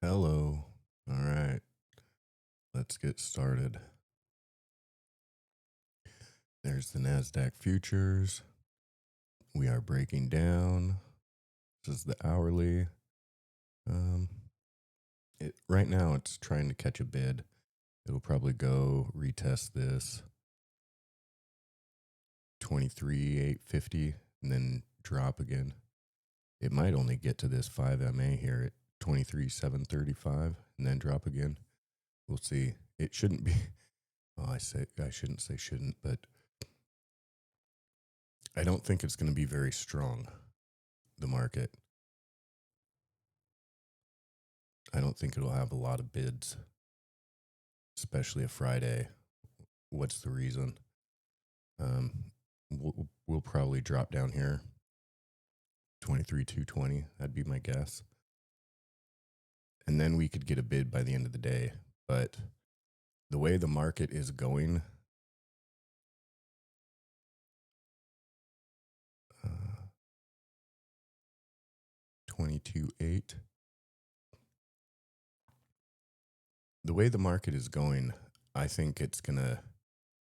Hello. All right, let's get started. There's the NASDAQ futures. We are breaking down. This is the hourly. Um, right now it's trying to catch a bid. It'll probably go retest this 23,850 and then drop again. It might only get to this 5 MA here at 23,735 and then drop again. We'll see. It shouldn't be. Well, I shouldn't say shouldn't, but I don't think it's going to be very strong, the market. I don't think it'll have a lot of bids, especially a Friday. What's the reason? Um, we'll probably drop down here, 23,220. That'd be my guess. And then we could get a bid by the end of the day. But the way the market is going, 22.8. The way the market is going, I think it's going to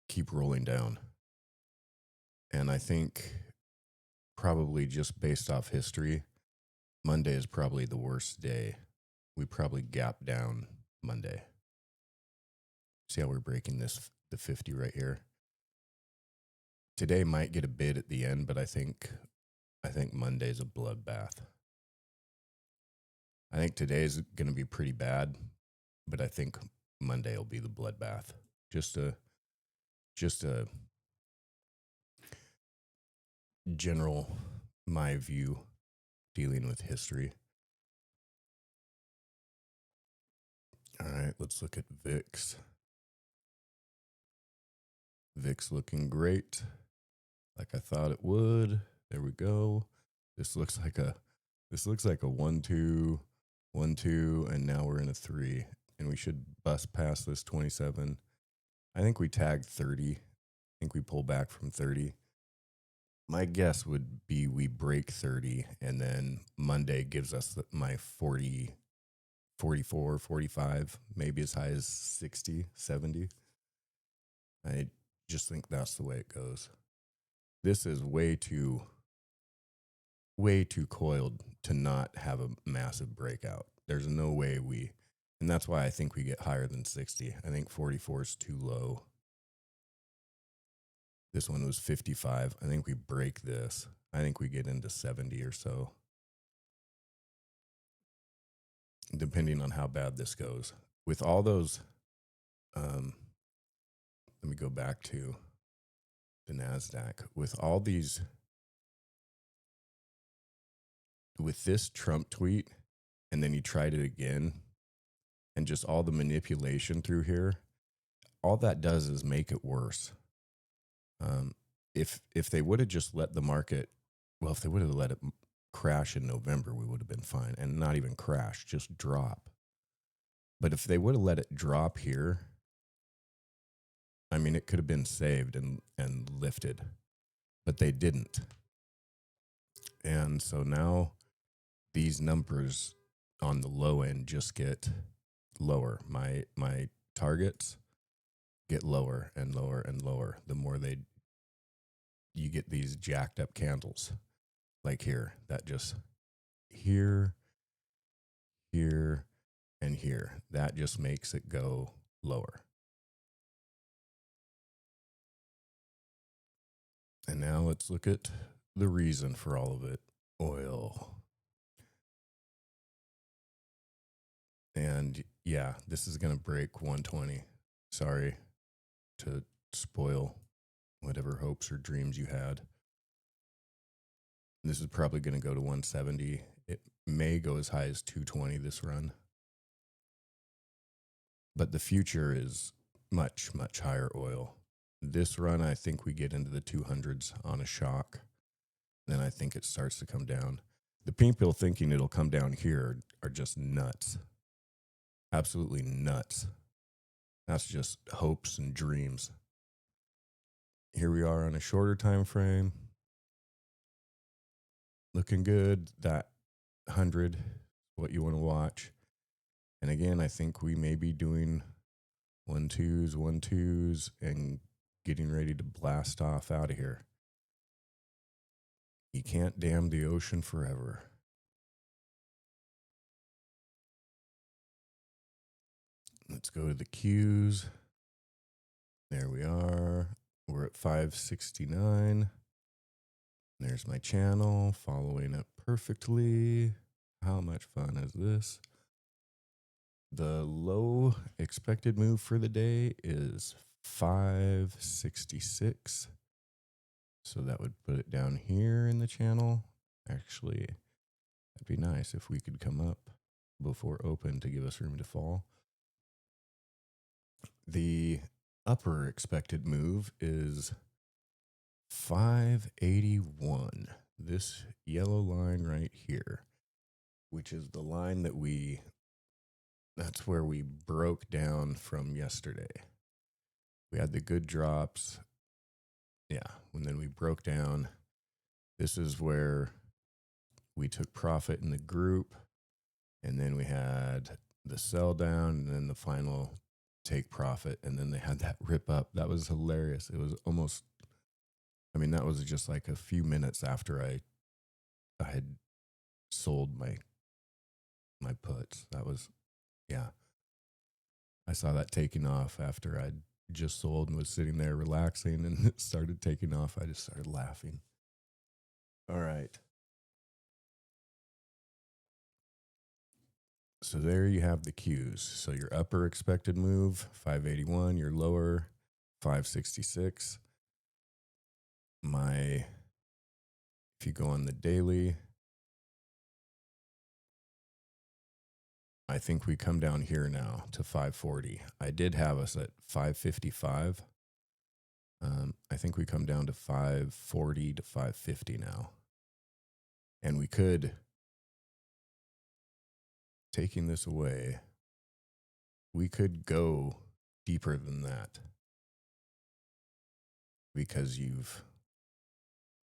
keep rolling down. And I think probably just based off history, Monday is probably the worst day. We probably gap down Monday. See how we're breaking the 50 right here. Today might get a bid at the end, but I think Monday's a bloodbath. I think today's going to be pretty bad, but I think Monday will be the bloodbath. Just a general my view dealing with history. All right, let's look at VIX. VIX looking great, like I thought it would. There we go. This looks like a 1-2, 1-2, and now we're in a 3, and we should bust past this 27. I think we tagged 30. I think we pull back from 30. My guess would be we break 30, and then Monday gives us my 40, 44, 45, maybe as high as 60, 70. I just think that's the way it goes. This is way too coiled to not have a massive breakout. There's no way and that's why I think we get higher than 60. I think 44 is too low. This one was 55. I think we break this. I think we get into 70 or so, depending on how bad this goes. With all those, let me go back to the NASDAQ. With all these, with this Trump tweet, and then he tried it again, and just all the manipulation through here, all that does is make it worse. If they would have just let the market, well, if they would have let it crash in November, we would have been fine, and not even crash, just drop. But if they would have let it drop here, I mean, it could have been saved and lifted, but they didn't. And so now these numbers on the low end just get lower. My targets get lower and lower and lower the more you get these jacked up candles like here, that just here, and here. That just makes it go lower. And now let's look at the reason for all of it. Oil. And yeah, this is going to break 120. Sorry to spoil whatever hopes or dreams you had. This is probably going to go to 170. It may go as high as 220 this run. But the future is much, much higher oil. This run, I think we get into the 200s on a shock. Then I think it starts to come down. The people thinking it'll come down here are just nuts. Absolutely nuts. That's just hopes and dreams. Here we are on a shorter time frame. Looking good. That 100, what you want to watch. And again, I think we may be doing 1-2s, 1-2s, and getting ready to blast off out of here. You can't dam the ocean forever. Let's go to the Qs. There we are. We're at 569. There's my channel following it perfectly. How much fun is this? The low expected move for the day is 566. So that would put it down here in the channel. Actually, that'd be nice if we could come up before open to give us room to fall. The upper expected move is 581. This yellow line right here, which is the line that's where we broke down from yesterday. We had the good drops. Yeah. And then we broke down. This is where we took profit in the group. And then we had the sell down and then the final take profit. And then they had that rip up. That was hilarious. It was almost, that was just like a few minutes after I had sold my puts. That was, yeah. I saw that taking off after I'd just sold and was sitting there relaxing, and it started taking off. I just started laughing. All right. So there you have the Qs. So your upper expected move, 581, your lower, 566. If you go on the daily, I think we come down here now to 540. I did have us at 555. I think we come down to 540 to 550 now. And we could, taking this away, we could go deeper than that because you've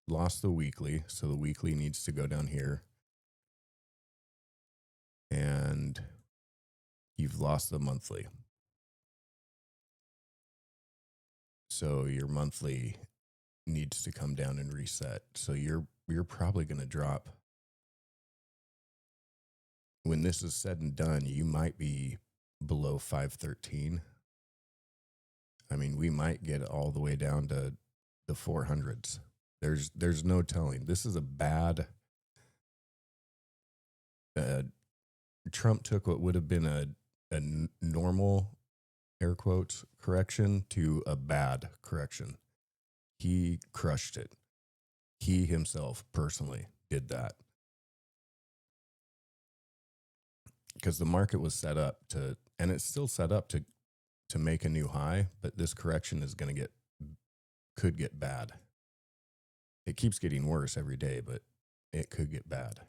lost the weekly. So the weekly needs to go down here. And you've lost the monthly. So your monthly needs to come down and reset. So you're probably going to drop. When this is said and done, you might be below 513. We might get all the way down to the 400s. There's no telling. This is a bad. Trump took what would have been a normal, air quotes, correction to a bad correction. He crushed it. He himself personally did that. Because the market was set up to, and it's still set up to make a new high, but this correction is could get bad. It keeps getting worse every day, but it could get bad.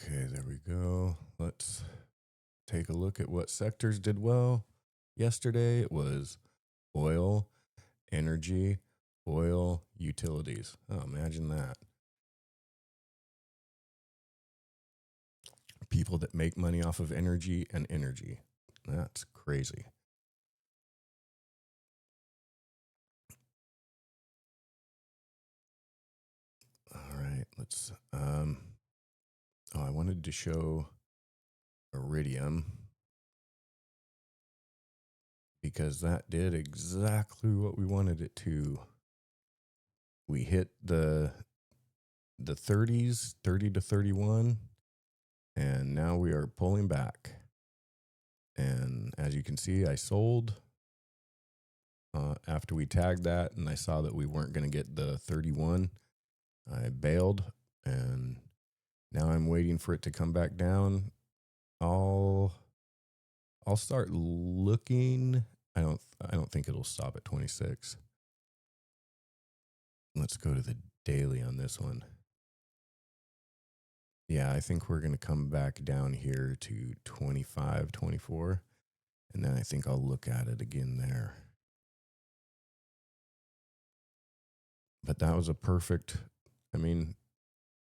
Okay, there we go. Let's take a look at what sectors did well. Yesterday it was oil, energy, oil, utilities. Oh, imagine that. People that make money off of energy and energy. That's crazy. All right, let's I wanted to show IRDM because that did exactly what we wanted it to. We hit the 30s, 30 to 31, and now we are pulling back. And as you can see, I sold after we tagged that, and I saw that we weren't going to get the 31. I bailed, and now I'm waiting for it to come back down. I'll start looking. I don't think it'll stop at 26. Let's go to the daily on this one. Yeah, I think we're going to come back down here to 25, 24. And then I think I'll look at it again there. But that was a perfect, I mean,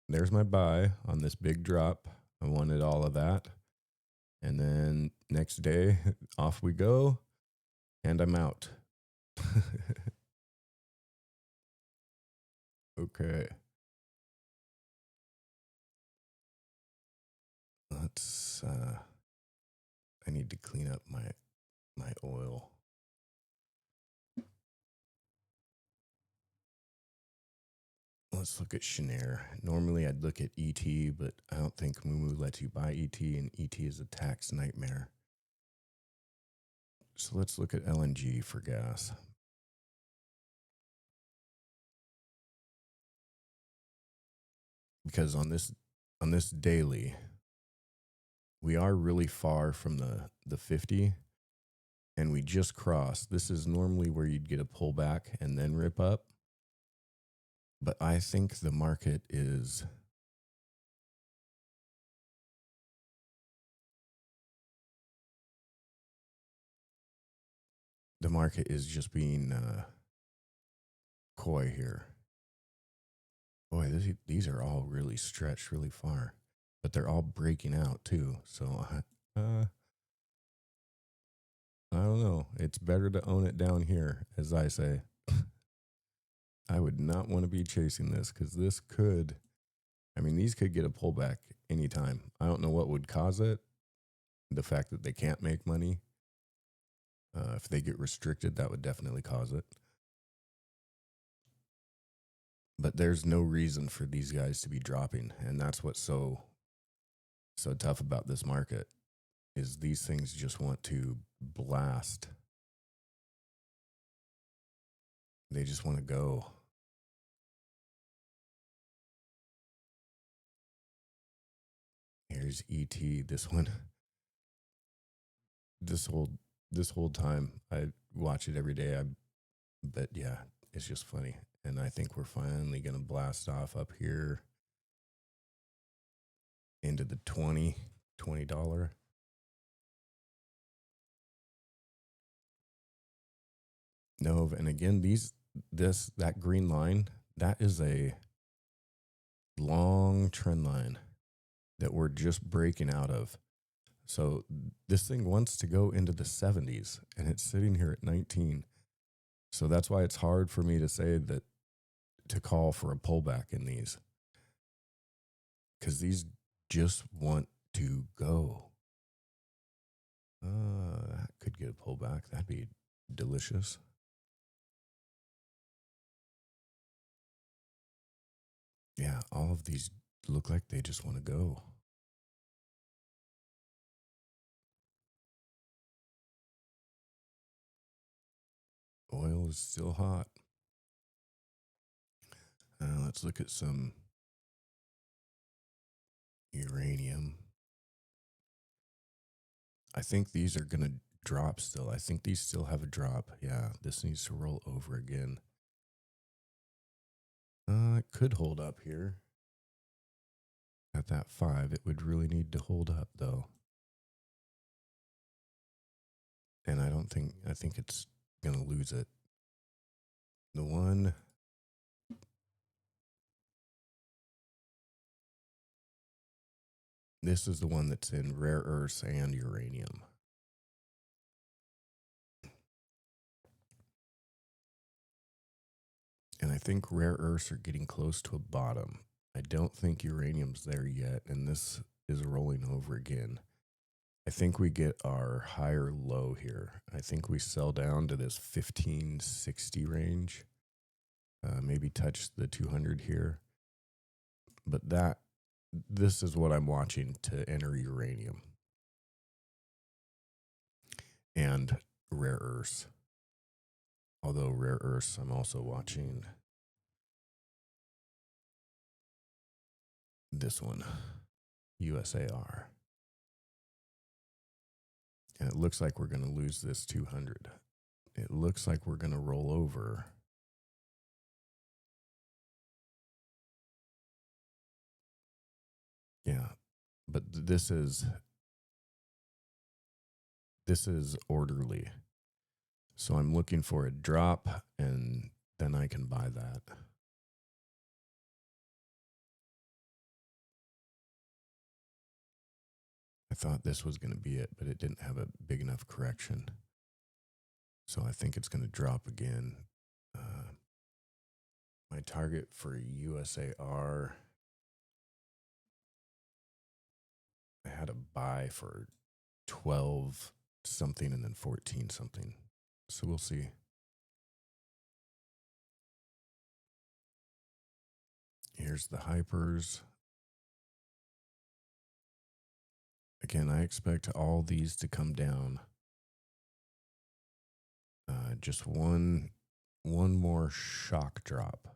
there's my buy on this big drop. I wanted all of that. And then next day, off we go, and I'm out. Okay. Let's I need to clean up my oil. Let's look at Shanair. Normally I'd look at ET, but I don't think Mumu lets you buy ET, and ET is a tax nightmare. So let's look at LNG for gas. Because on this daily, we are really far from the 50, and we just crossed. This is normally where you'd get a pullback and then rip up. But I think the market is just being coy here. Boy, these are all really stretched really far, but they're all breaking out too. So I don't know. It's better to own it down here, as I say. I would not want to be chasing this because this could, I mean, these could get a pullback anytime. I don't know what would cause it. The fact that they can't make money. If they get restricted, that would definitely cause it. But there's no reason for these guys to be dropping, and that's what's so tough about this market is these things just want to blast. They just want to go. Here's ET. This one. This whole time I watch it every day. But yeah, it's just funny. And I think we're finally gonna blast off up here into the $20. No, and again, that green line, that is a long trend line that we're just breaking out of. So this thing wants to go into the 70s, and it's sitting here at 19. So that's why it's hard for me to say that to call for a pullback in these, because these just want to go. That could get a pullback. That'd be delicious. Yeah, all of these look like they just want to go. Oil is still hot. Let's look at some uranium. I think these are going to drop still. I think these still have a drop. Yeah, this needs to roll over again. It could hold up here. At that 5, it would really need to hold up, though. And I think it's going to lose it. The one... This is the one that's in rare earths and uranium. And I think rare earths are getting close to a bottom. I don't think uranium's there yet, and this is rolling over again. I think we get our higher low here. I think we sell down to this 1560 range, maybe touch the 200 here. But this is what I'm watching to enter uranium and rare earths. Although rare earths, I'm also watching this one, USAR. And it looks like we're going to lose this 200. It looks like we're going to roll over. Yeah, but this is orderly. So I'm looking for a drop, and then I can buy that. thought this was going to be it, but it didn't have a big enough correction. So I think it's going to drop again. My target for USAR, I had a buy for 12 something and then 14 something. So we'll see. Here's the hypers. Again, I expect all these to come down. Just one more shock drop.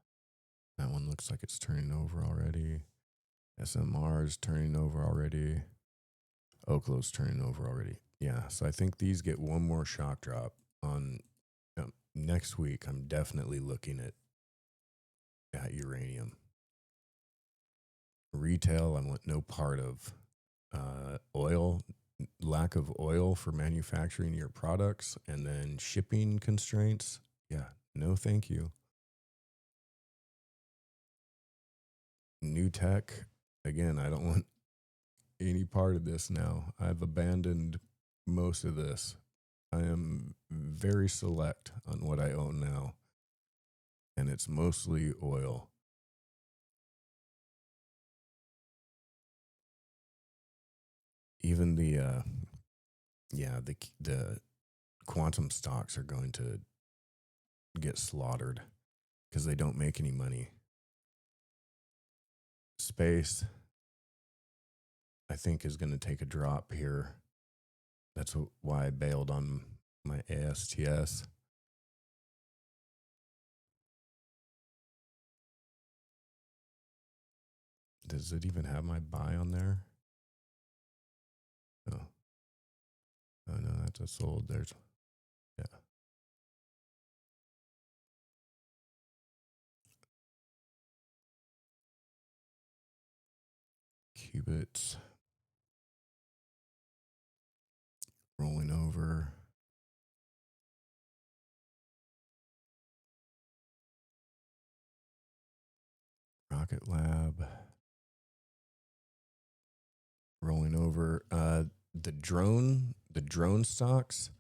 That one looks like it's turning over already. SMR is turning over already. Oklo's turning over already. Yeah, so I think these get one more shock drop on next week. I'm definitely looking at uranium. Retail, I want no part of. Oil, lack of oil for manufacturing your products, and then shipping constraints. Yeah, no thank you. New tech, again, I don't want any part of this now. I've abandoned most of this. I am very select on what I own now, and it's mostly oil. Even the quantum stocks are going to get slaughtered because they don't make any money. Space, I think, is going to take a drop here. That's why I bailed on my ASTS. Does it even have my buy on there? No. Oh, no, that's a sold. There's, yeah. Qubits. Rolling over. Rocket Lab. Rolling over. The drone stocks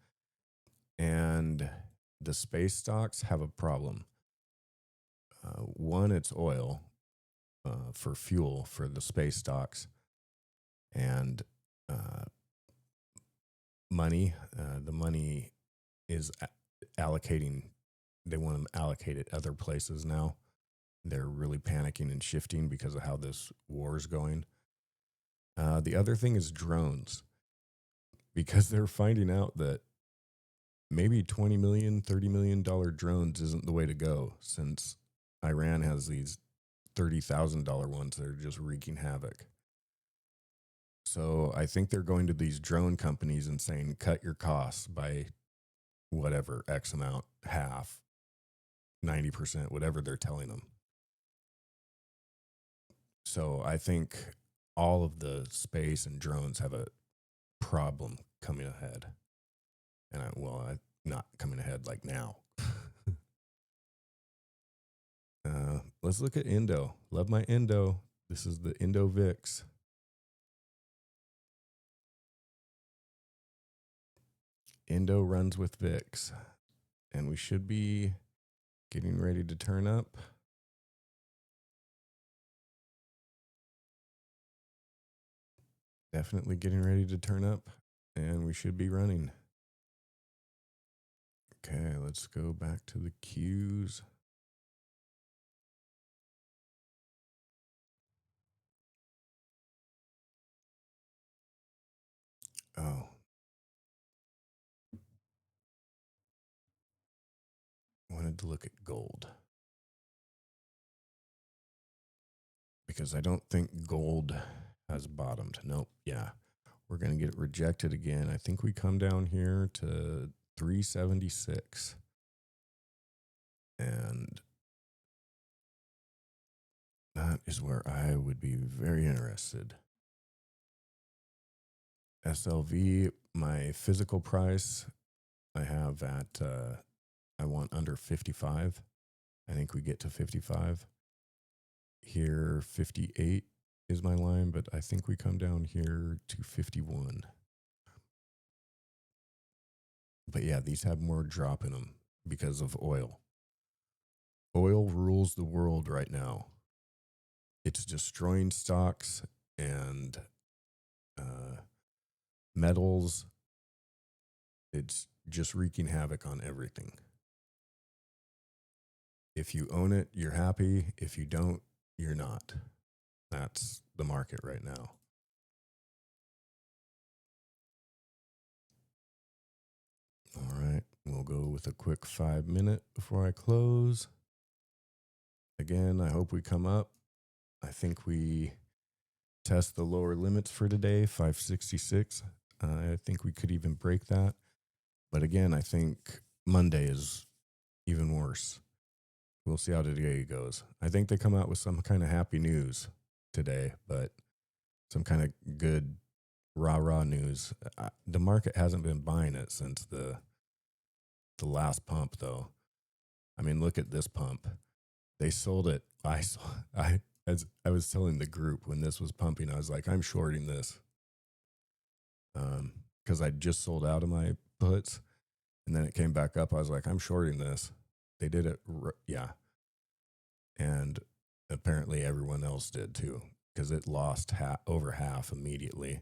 and the space stocks have a problem. One, it's oil for fuel for the space stocks, and money. The money is allocating. They want to allocate it other places now. They're really panicking and shifting because of how this war is going. The other thing is drones, because they're finding out that maybe $20 million, $30 million drones isn't the way to go, since Iran has these $30,000 ones that are just wreaking havoc. So I think they're going to these drone companies and saying, cut your costs by whatever, X amount, half, 90%, whatever they're telling them. So I think all of the space and drones have a problem coming ahead. And I'm not coming ahead like now. Let's look at Indo. Love my Indo. This is the Indo VIX. Indo runs with VIX. And we should be getting ready to turn up. Definitely getting ready to turn up. And we should be running. Okay, let's go back to the Qs. Oh. Wanted to look at gold, because I don't think gold has bottomed. Nope. Yeah. We're going to get it rejected again. I think we come down here to 376. And that is where I would be very interested. SLV, my physical price, I have at, I want under 55. I think we get to 55. Here, 58. is my line, but I think we come down here to 51. But yeah, these have more drop in them because of oil. Oil rules the world right now. It's destroying stocks and uh, metals. It's just wreaking havoc on everything. If you own it, you're happy. If you don't, you're not. That's the market right now. All right, we'll go with a quick 5 minute before I close. Again, I hope we come up. I think we test the lower limits for today, 566. I think we could even break that. But again, I think Monday is even worse. We'll see how today goes. I think they come out with some kind of happy news today, but some kind of good rah news. The market hasn't been buying it since the last pump, though. I mean, look at this pump. They sold it. As I was telling the group when this was pumping, I was like, I'm shorting this, because I just sold out of my puts, and then it came back up. I was like, I'm shorting this. They did it, yeah, and apparently everyone else did too, because it lost over half immediately,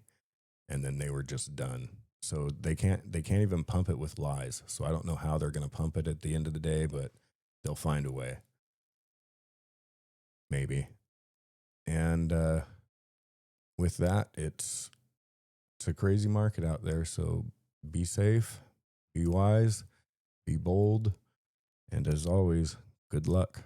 and then they were just done. So they can't even pump it with lies. So I don't know how they're going to pump it at the end of the day, but they'll find a way, maybe. And with that, it's a crazy market out there. So be safe, be wise, be bold, and as always, good luck.